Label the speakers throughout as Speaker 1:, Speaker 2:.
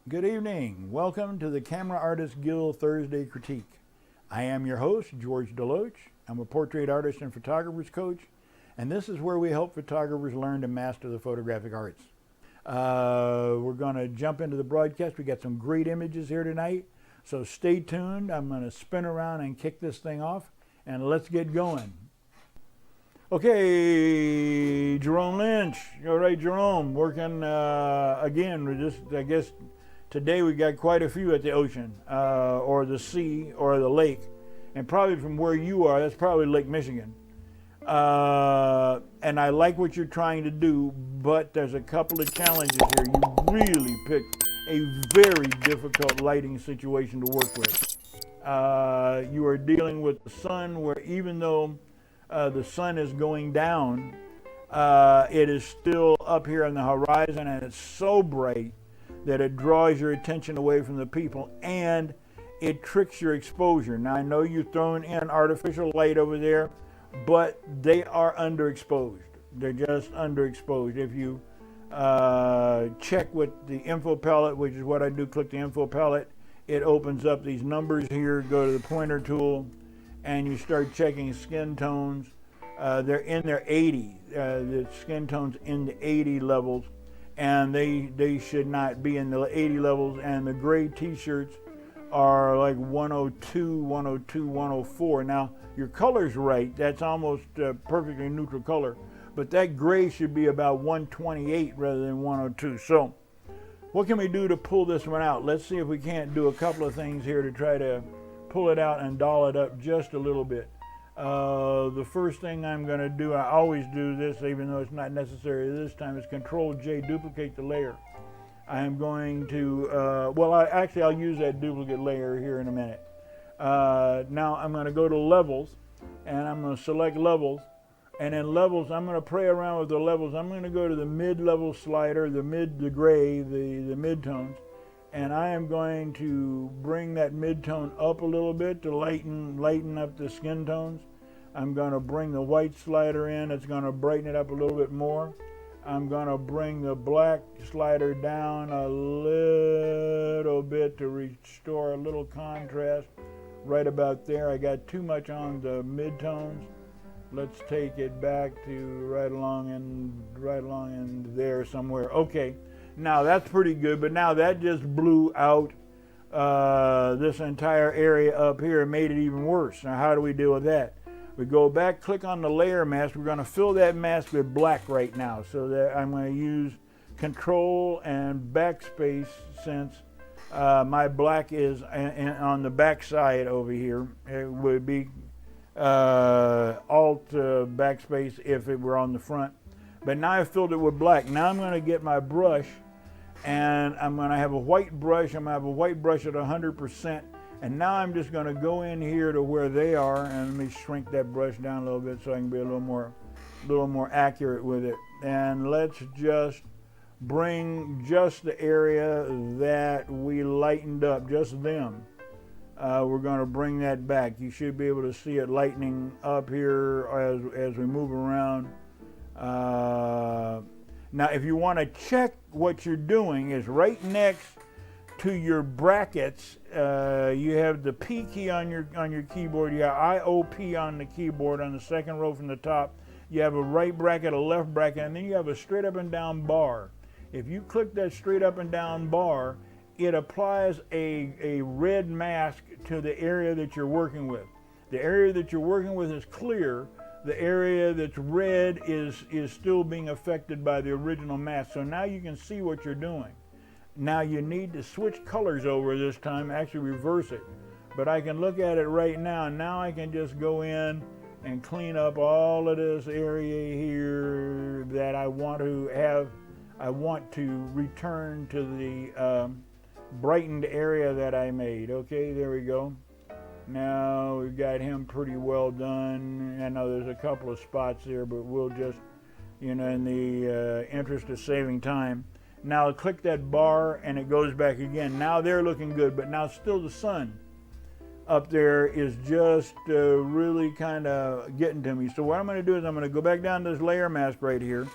Speaker 1: Good evening. Welcome to the Camera Artist Guild Thursday Critique. I am your host, George DeLoache. I'm a portrait artist and photographer's coach, and this is where we help photographers learn to master the photographic arts. We're going to jump into the broadcast. We got some great images here tonight, so stay tuned. I'm going to spin around and kick this thing off, and let's get going. Okay, Jerome Lynch. All right, Jerome, working again with this, I guess. Today we got quite a few at the ocean, or the sea, or the lake. And probably from where you are, that's probably Lake Michigan. And I like what you're trying to do, but there's a couple of challenges here. You really picked a very difficult lighting situation to work with. You are dealing with the sun, where even though the sun is going down, it is still up here on the horizon, and it's so bright that it draws your attention away from the people and it tricks your exposure. Now I know you're throwing in artificial light over there, but they are underexposed. They're just underexposed. If you check with the info palette, which is what I do, click the info palette, it opens up these numbers here, go to the pointer tool, and you start checking skin tones. They're in their 80, the skin tones in the 80 levels. And they should not be in the 80 levels, and the gray t-shirts are like 102, 102, 104. Now, your color's right. That's almost a perfectly neutral color. But that gray should be about 128 rather than 102. So, what can we do to pull this one out? Let's see if we can't do a couple of things here to try to pull it out and doll it up just a little bit. The first thing I'm going to do, I always do this even though it's not necessary this time, is Control J, duplicate the layer. I am going to, I'll use that duplicate layer here in a minute. Now I'm going to go to levels, and I'm going to select levels, and in levels I'm going to play around with the levels. I'm going to go to the mid-level slider, the gray, the mid-tones, and I am going to bring that mid-tone up a little bit to lighten up the skin tones. I'm going to bring the white slider in. It's going to brighten it up a little bit more. I'm going to bring the black slider down a little bit to restore a little contrast right about there. I got too much on the mid-tones. Let's take it back to right along in there somewhere. Okay. Now that's pretty good, but now that just blew out this entire area up here and made it even worse. Now how do we deal with that? We go back, click on the layer mask. We're going to fill that mask with black right now. So that I'm going to use Control and Backspace, since my black is on the back side over here. It would be Alt Backspace if it were on the front. But now I filled it with black. Now I'm going to get my brush, and I'm going to have a white brush. I'm going to have a white brush at 100%. And now I'm just going to go in here to where they are, and let me shrink that brush down a little bit so I can be a little more accurate with it. And let's just bring just the area that we lightened up, just them. We're going to bring that back. You should be able to see it lightening up here as we move around. Now, if you want to check what you're doing, is right next to your brackets. You have the P key on your keyboard. You got IOP on the keyboard on the second row from the top. You have a right bracket, a left bracket, and then you have a straight up and down bar. If you click that straight up and down bar, it applies a red mask to the area that you're working with. The area that you're working with is clear. The area that's red is still being affected by the original mask. So now you can see what you're doing. Now you need to switch colors over this time, actually reverse it. But I can look at it right now. Now I can just go in and clean up all of this area here that I want to have. I want to return to the brightened area that I made. Okay, there we go. Now we've got him pretty well done. I know there's a couple of spots there, but we'll just, in the interest of saving time. Now click that bar and it goes back again. Now they're looking good, but now still the sun up there is just really kind of getting to me. So what I'm going to do is I'm going to go back down to this layer mask right here.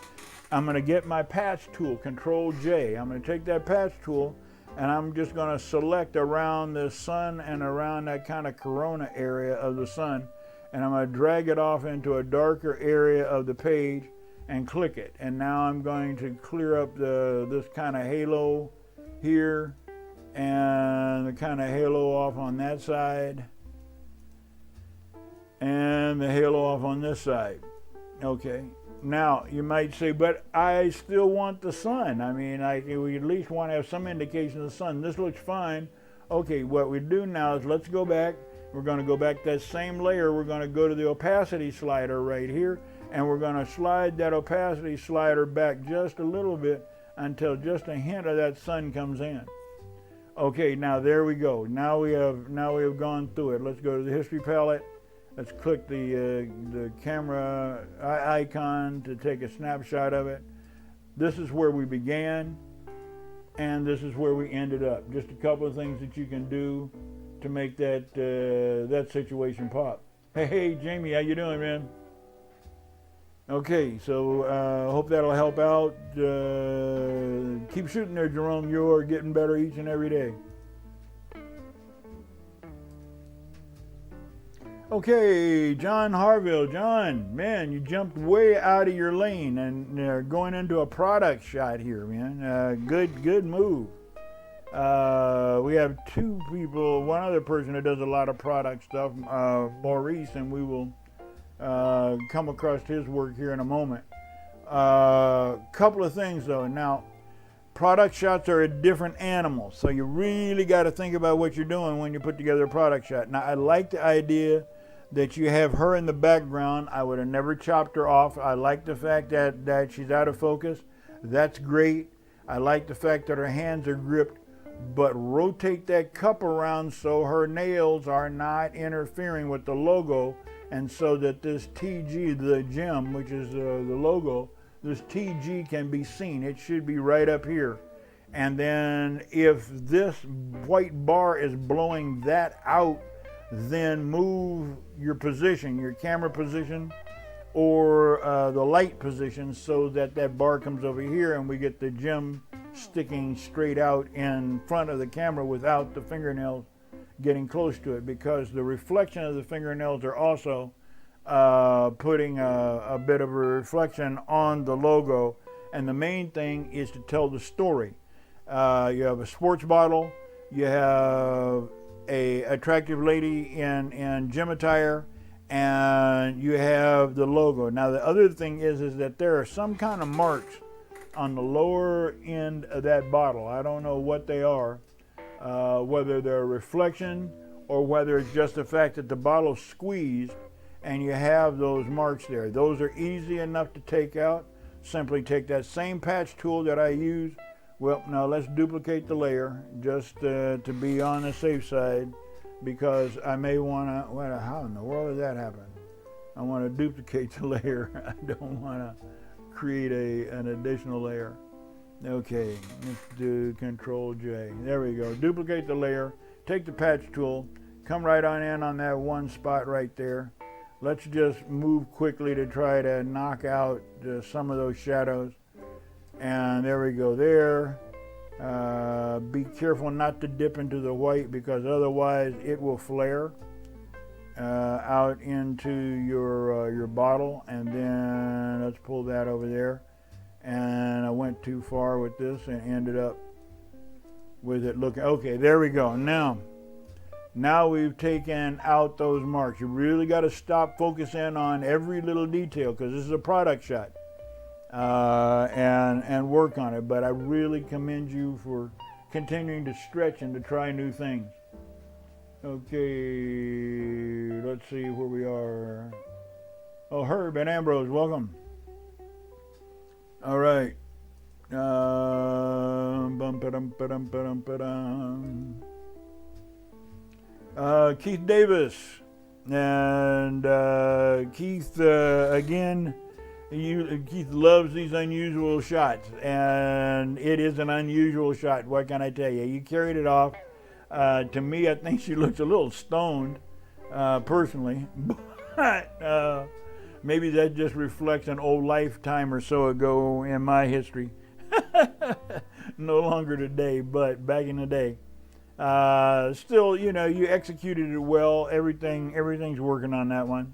Speaker 1: I'm going to get my patch tool, Control J. I'm going to take that patch tool and I'm just going to select around the sun and around that kind of corona area of the sun, and I'm going to drag it off into a darker area of the page and click it. And now I'm going to clear up this kind of halo here and the kind of halo off on that side and the halo off on this side. Okay. Now, you might say, but I still want the sun. I mean, we at least want to have some indication of the sun. This looks fine. Okay, what we do now is let's go back. We're going to go back that same layer. We're going to go to the opacity slider right here, and we're going to slide that opacity slider back just a little bit until just a hint of that sun comes in. Okay, now there we go. Now we have gone through it. Let's go to the history palette. Let's click the camera icon to take a snapshot of it. This is where we began, and this is where we ended up. Just a couple of things that you can do to make that situation pop. Hey, Jamie, how you doing, man? Okay, so hope that'll help out. Keep shooting there, Jerome. You're getting better each and every day. Okay, John Harville. John, man, you jumped way out of your lane and going into a product shot here, man. Good move. We have two people, one other person that does a lot of product stuff, Maurice, and we will come across his work here in a moment. Couple of things though. Now, product shots are a different animal, so you really got to think about what you're doing when you put together a product shot. Now, I like the idea that you have her in the background. I would have never chopped her off. I like the fact that she's out of focus. That's great. I like the fact that her hands are gripped, but rotate that cup around so her nails are not interfering with the logo, and so that this TG, the gem, which is the logo, this TG can be seen. It should be right up here. And then if this white bar is blowing that out, then move your position, your camera position, or the light position, so that that bar comes over here and we get the gem sticking straight out in front of the camera without the fingernails getting close to it, because the reflection of the fingernails are also putting a bit of a reflection on the logo. And the main thing is to tell the story. You have a sports bottle, you have a attractive lady in gym attire, and you have the logo. Now the other thing is that there are some kind of marks on the lower end of that bottle. I don't know what they are, whether they're a reflection or whether it's just the fact that the bottle's squeezed and you have those marks there. Those are easy enough to take out. Simply take that same patch tool that I use. Well, now let's duplicate the layer just to be on the safe side, because I may want to, how in the world did that happen? I want to duplicate the layer. I don't want to create an additional layer. Okay, let's do Control J. There we go. Duplicate the layer, take the patch tool, come right on in on that one spot right there. Let's just move quickly to try to knock out some of those shadows. And there we go there. Be careful not to dip into the white, because otherwise it will flare out into your bottle. And then let's pull that over there. And I went too far with this and ended up with it looking, okay, there we go. Now we've taken out those marks. You really got to stop focusing on every little detail, because this is a product shot. And work on it. But I really commend you for continuing to stretch and to try new things. Okay, let's see where we are. Oh, Herb and Ambrose, welcome. All right. Keith Davis. And Keith, again, Keith loves these unusual shots, and it is an unusual shot. What can I tell you? You carried it off. To me, I think she looks a little stoned, personally, but maybe that just reflects an old lifetime or so ago in my history. No longer today, but back in the day. Still, you executed it well. Everything's working on that one.